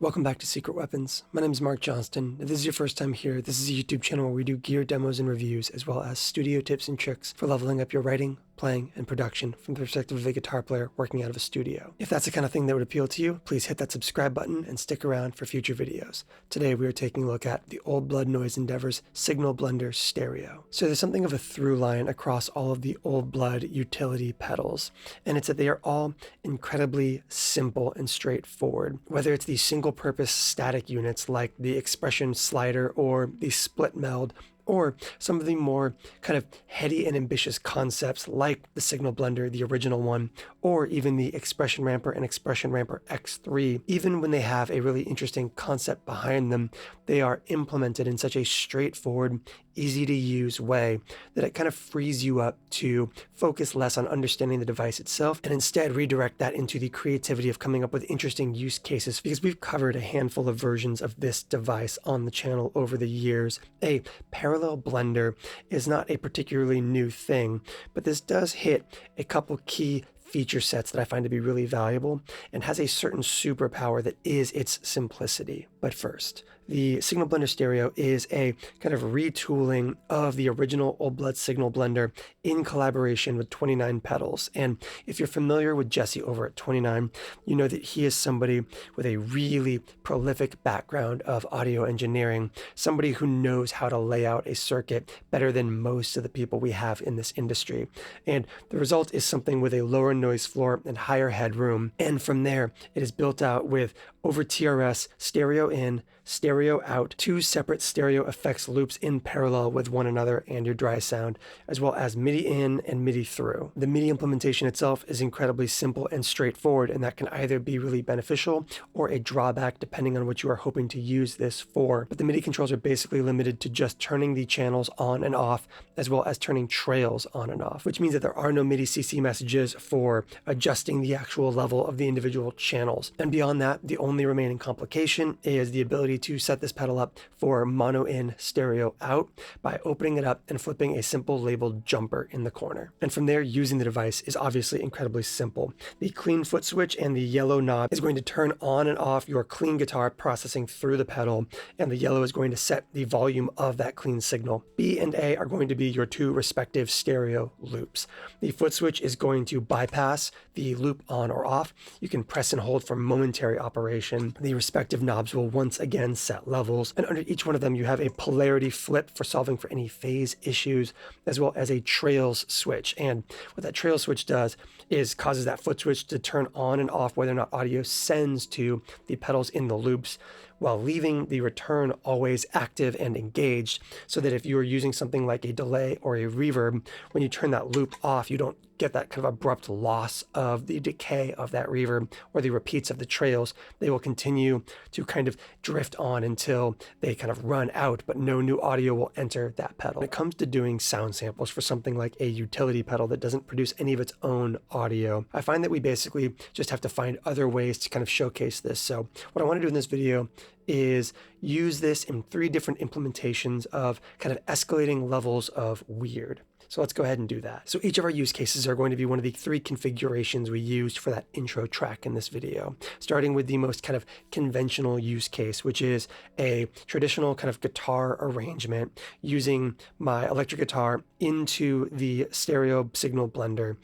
Welcome back to Secret Weapons. My name is Mark Johnston. If this is your first time here, this is a YouTube channel where we do gear demos and reviews, as well as studio tips and tricks for leveling up your writing, playing, and production from the perspective of a guitar player working out of a studio. If that's the kind of thing that would appeal to you, please hit that subscribe button and stick around for future videos. Today we are taking a look at the Old Blood Noise Endeavor's Signal Blender Stereo. So there's something of a through line across all of the Old Blood utility pedals, and it's that they are all incredibly simple and straightforward. Whether it's the single-purpose static units like the expression slider or the split meld, or some of the more kind of heady and ambitious concepts like the Signal Blender, the original one, or even the Expression Ramper and Expression Ramper X3. Even when they have a really interesting concept behind them, they are implemented in such a straightforward, easy to use way that it kind of frees you up to focus less on understanding the device itself and instead redirect that into the creativity of coming up with interesting use cases, because we've covered a handful of versions of this device on the channel over the years. A parallel blender is not a particularly new thing, but this does hit a couple key feature sets that I find to be really valuable and has a certain superpower that is its simplicity. But first, the Signal Blender Stereo is a kind of retooling of the original Old Blood Signal Blender in collaboration with 29 Pedals. And if you're familiar with Jesse over at 29, you know that he is somebody with a really prolific background of audio engineering, somebody who knows how to lay out a circuit better than most of the people we have in this industry. And the result is something with a lower noise floor and higher headroom. And from there, it is built out with over TRS, stereo in, stereo out, two separate stereo effects loops in parallel with one another and your dry sound, as well as MIDI in and MIDI through. The MIDI implementation itself is incredibly simple and straightforward, and that can either be really beneficial or a drawback depending on what you are hoping to use this for. But the MIDI controls are basically limited to just turning the channels on and off, as well as turning trails on and off, which means that there are no MIDI CC messages for adjusting the actual level of the individual channels. And beyond that, the only remaining complication is the ability to set this pedal up for mono in, stereo out by opening it up and flipping a simple labeled jumper in the corner. And from there, using the device is obviously incredibly simple. The clean foot switch and the yellow knob is going to turn on and off your clean guitar processing through the pedal, and the yellow is going to set the volume of that clean signal. B and A are going to be your two respective stereo loops. The foot switch is going to bypass the loop on or off. You can press and hold for momentary operation. The respective knobs will once again set levels, and under each one of them you have a polarity flip for solving for any phase issues, as well as a trails switch. And what that trail switch does is causes that foot switch to turn on and off whether or not audio sends to the pedals in the loops, while leaving the return always active and engaged, so that if you are using something like a delay or a reverb, when you turn that loop off, you don't get that kind of abrupt loss of the decay of that reverb or the repeats of the trails. They will continue to kind of drift on until they kind of run out, but no new audio will enter that pedal. When it comes to doing sound samples for something like a utility pedal that doesn't produce any of its own audio, I find that we basically just have to find other ways to kind of showcase this. So what I want to do in this video is use this in 3 different implementations of kind of escalating levels of weird. So let's go ahead and do that. So each of our use cases are going to be one of the 3 configurations we used for that intro track in this video, starting with the most kind of conventional use case, which is a traditional kind of guitar arrangement using my electric guitar into the stereo signal blender,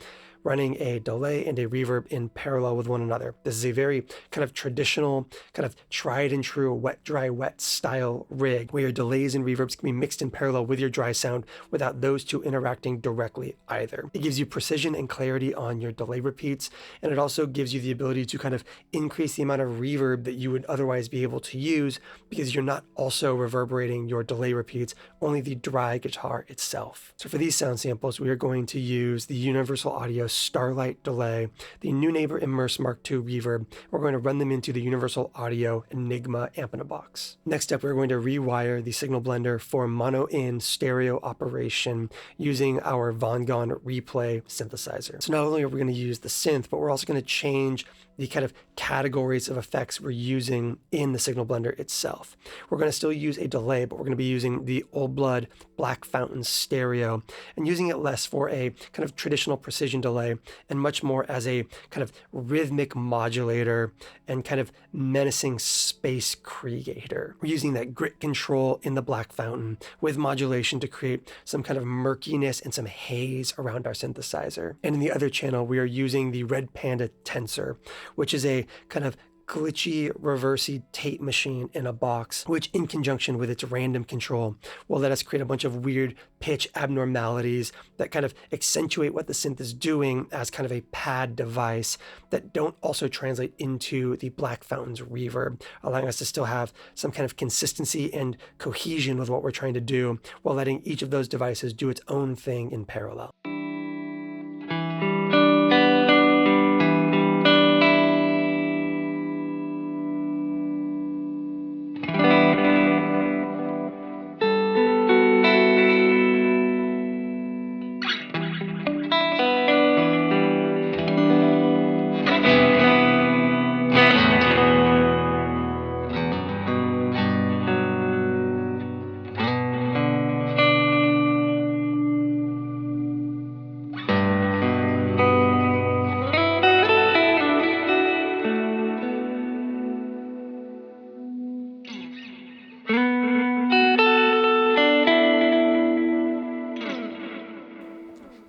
running a delay and a reverb in parallel with one another. This is a very kind of traditional, kind of tried and true wet, dry, wet style rig where your delays and reverbs can be mixed in parallel with your dry sound without those two interacting directly either. It gives you precision and clarity on your delay repeats, and it also gives you the ability to kind of increase the amount of reverb that you would otherwise be able to use, because you're not also reverberating your delay repeats, only the dry guitar itself. So for these sound samples, we are going to use the Universal Audio Starlight delay, the New Neighbor Immerse Mark II reverb. We're going to run them into the Universal Audio Enigma amp in a box. Next up, we're going to rewire the signal blender for mono in stereo operation using our Von Gone replay synthesizer. So not only are we going to use the synth, but we're also going to change the kind of categories of effects we're using in the signal blender itself. We're going to still use a delay, but we're going to be using the Old Blood Black Fountain stereo and using it less for a kind of traditional precision delay delay and much more as a kind of rhythmic modulator and kind of menacing space creator. We're using that grit control in the Black Fountain with modulation to create some kind of murkiness and some haze around our synthesizer. And in the other channel, we are using the Red Panda Tensor, which is a kind of glitchy, reversey tape machine in a box, which in conjunction with its random control will let us create a bunch of weird pitch abnormalities that kind of accentuate what the synth is doing as kind of a pad device that don't also translate into the Black Fountain's reverb, allowing us to still have some kind of consistency and cohesion with what we're trying to do while letting each of those devices do its own thing in parallel.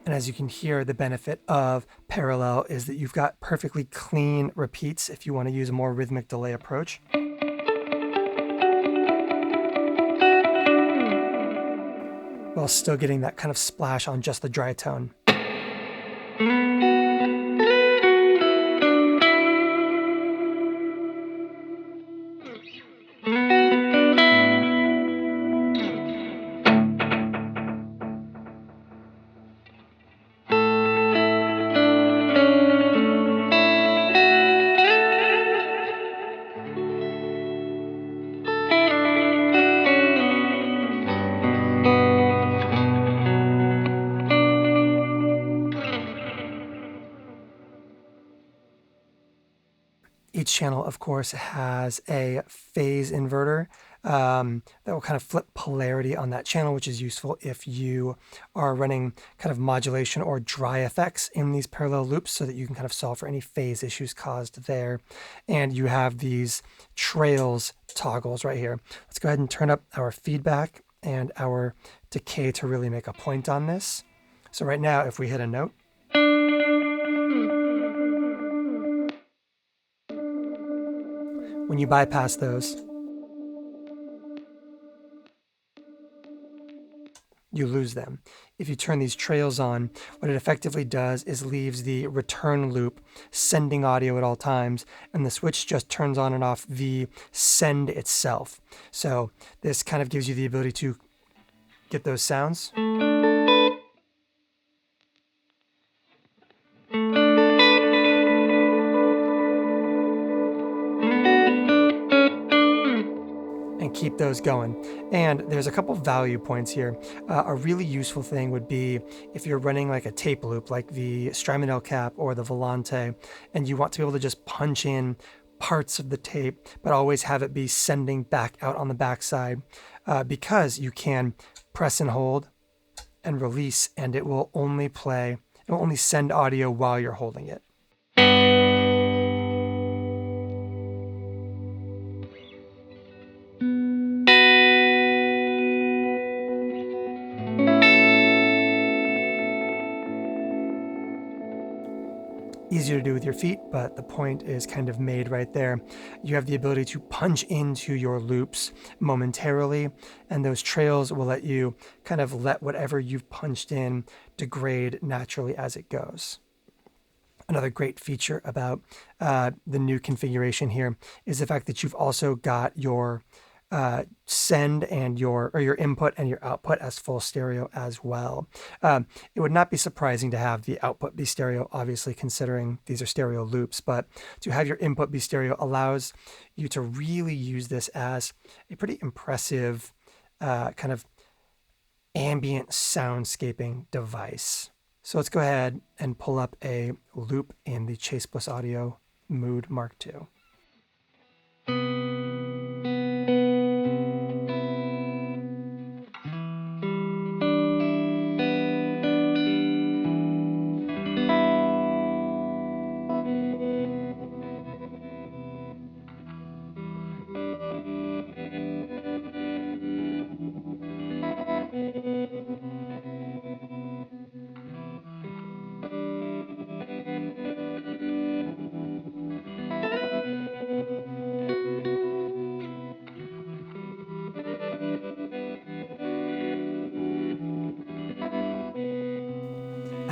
And as you can hear, the benefit of parallel is that you've got perfectly clean repeats if you want to use a more rhythmic delay approach. While still getting that kind of splash on just the dry tone. Each channel, of course, has a phase inverter that will kind of flip polarity on that channel, which is useful if you are running kind of modulation or dry effects in these parallel loops so that you can kind of solve for any phase issues caused there. And you have these trails toggles right here. Let's go ahead and turn up our feedback and our decay to really make a point on this. So right now, if we hit a note, when you bypass those, you lose them. If you turn these trails on, what it effectively does is leaves the return loop sending audio at all times, and the switch just turns on and off the send itself. So this kind of gives you the ability to get those sounds. And keep those going. And there's a couple value points here. A really useful thing would be if you're running like a tape loop, like the Strymon El Cap or the Volante, and you want to be able to just punch in parts of the tape, but always have it be sending back out on the backside, because you can press and hold and release, and it will only send audio while you're holding it. Easier to do with your feet, but the point is kind of made right there. You have the ability to punch into your loops momentarily, and those trails will let you kind of let whatever you've punched in degrade naturally as it goes. Another great feature about the new configuration here is the fact that you've also got your send and your input and your output as full stereo as well. It would not be surprising to have the output be stereo, obviously, considering these are stereo loops, but to have your input be stereo allows you to really use this as a pretty impressive kind of ambient soundscaping device. So let's go ahead and pull up a loop in the Chase Bliss Audio Mood Mark II.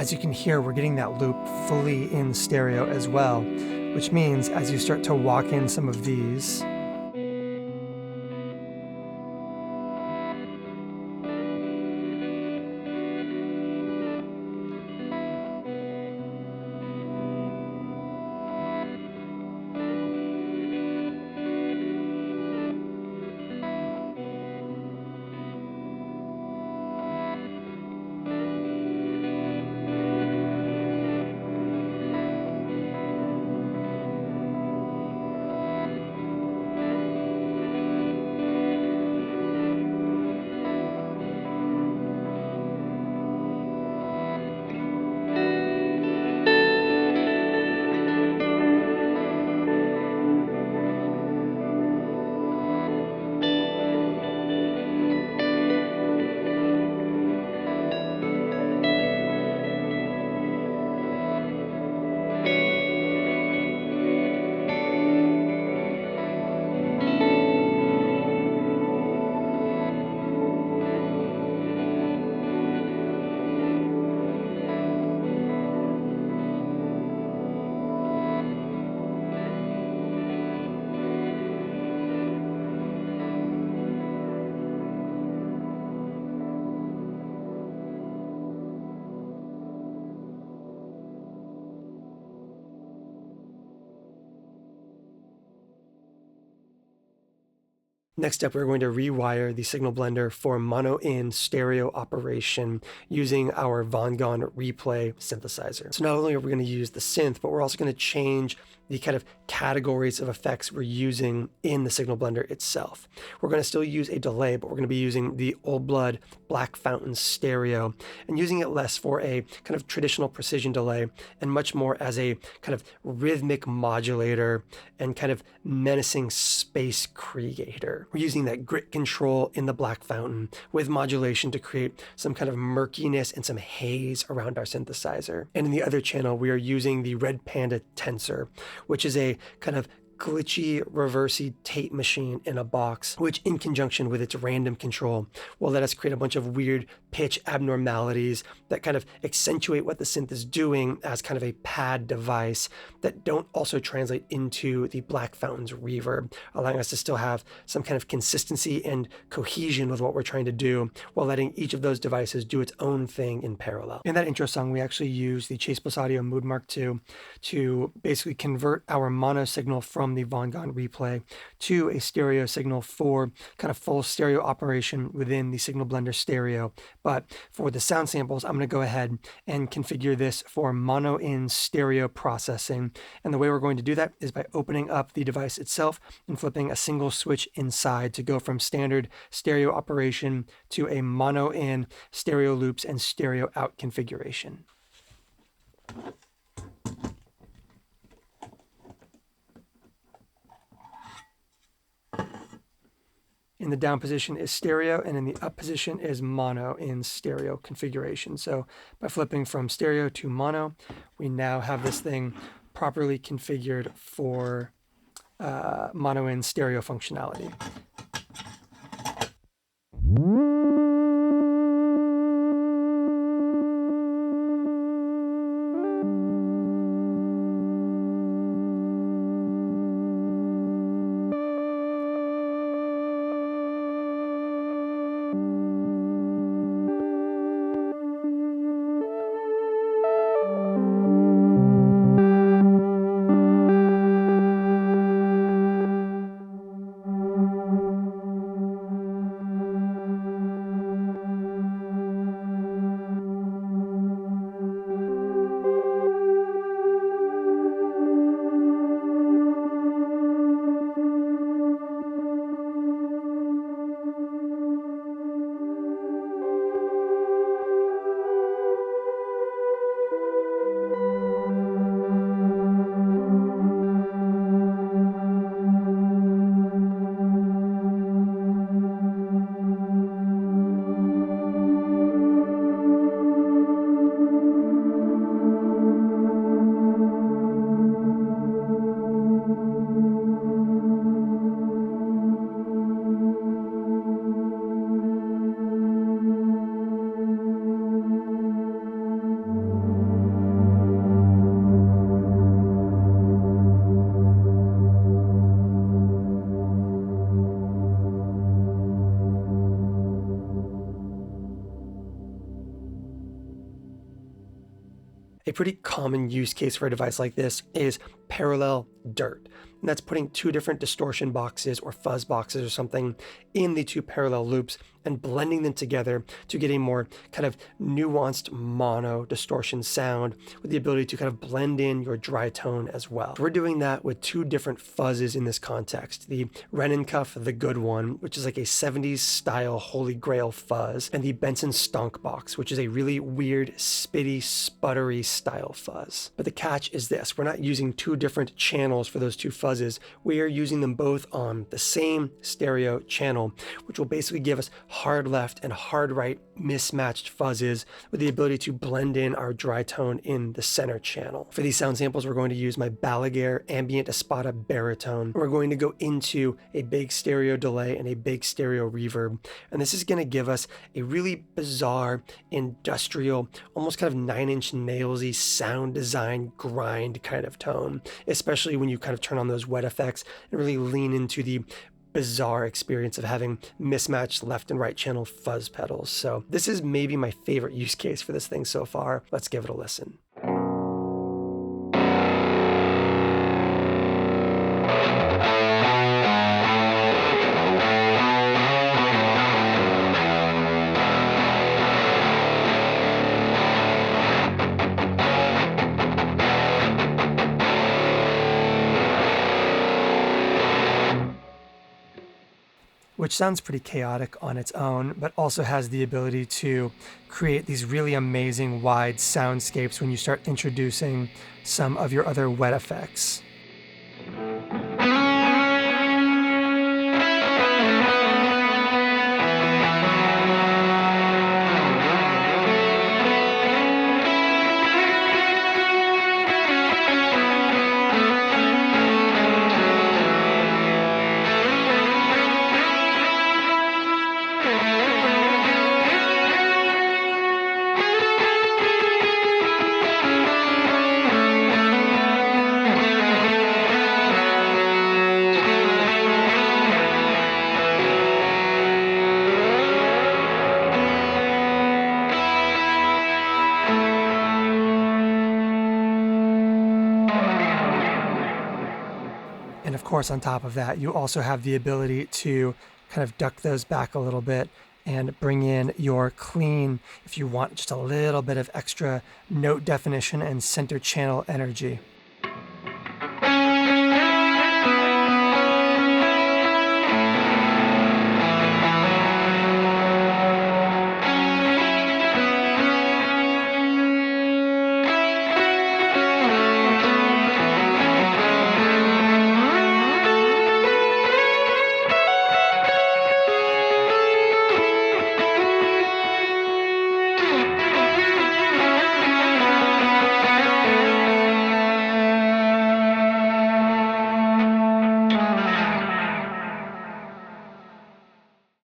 as you can hear, we're getting that loop fully in stereo as well, which means as you start to walk in some of these, next up, we're going to rewire the signal blender for mono-in stereo operation using our Von-Gon replay synthesizer. So not only are we going to use the synth, but we're also going to change the kind of categories of effects we're using in the signal blender itself. We're going to still use a delay, but we're going to be using the Old Blood Black Fountain stereo and using it less for a kind of traditional precision delay and much more as a kind of rhythmic modulator and kind of menacing space creator. We're using that grit control in the Black Fountain with modulation to create some kind of murkiness and some haze around our synthesizer. And in the other channel, we are using the Red Panda Tensor, which is a kind of glitchy, reversey tape machine in a box, which in conjunction with its random control will let us create a bunch of weird pitch abnormalities that kind of accentuate what the synth is doing as kind of a pad device that don't also translate into the Black Fountain's reverb, allowing us to still have some kind of consistency and cohesion with what we're trying to do while letting each of those devices do its own thing in parallel. In that intro song, we actually use the Chase Plus Audio Mood Mark II to basically convert our mono signal from the Von-Gon replay to a stereo signal for kind of full stereo operation within the signal blender stereo. But for the sound samples, I'm going to go ahead and configure this for mono in stereo processing. And the way we're going to do that is by opening up the device itself and flipping a single switch inside to go from standard stereo operation to a mono in stereo loops and stereo out configuration. In the down position is stereo, and in the up position is mono in stereo configuration. So by flipping from stereo to mono, we now have this thing properly configured for mono in stereo functionality. pretty common use case for a device like this is parallel dirt. And that's putting two different distortion boxes or fuzz boxes or something in the two parallel loops and blending them together to get a more kind of nuanced mono distortion sound with the ability to kind of blend in your dry tone as well. We're doing that with two different fuzzes in this context. The Cuff, the good one, which is like a 70s style holy grail fuzz, and the Benson Stonk box, which is a really weird, spitty, sputtery style fuzz. But the catch is this: we're not using two different channels for those two fuzzes. We are using them both on the same stereo channel, which will basically give us hard left and hard right mismatched fuzzes with the ability to blend in our dry tone in the center channel. For these sound samples, we're going to use my Balaguer Ambient Espada Baritone. We're going to go into a big stereo delay and a big stereo reverb, and this is going to give us a really bizarre, industrial, almost kind of Nine Inch Nails-y sound design grind kind of tone, especially when you kind of turn on those wet effects and really lean into the bizarre experience of having mismatched left and right channel fuzz pedals. So this is maybe my favorite use case for this thing so far. Let's give it a listen. Which sounds pretty chaotic on its own, but also has the ability to create these really amazing wide soundscapes when you start introducing some of your other wet effects. And of course, on top of that, you also have the ability to kind of duck those back a little bit and bring in your clean if you want just a little bit of extra note definition and center channel energy.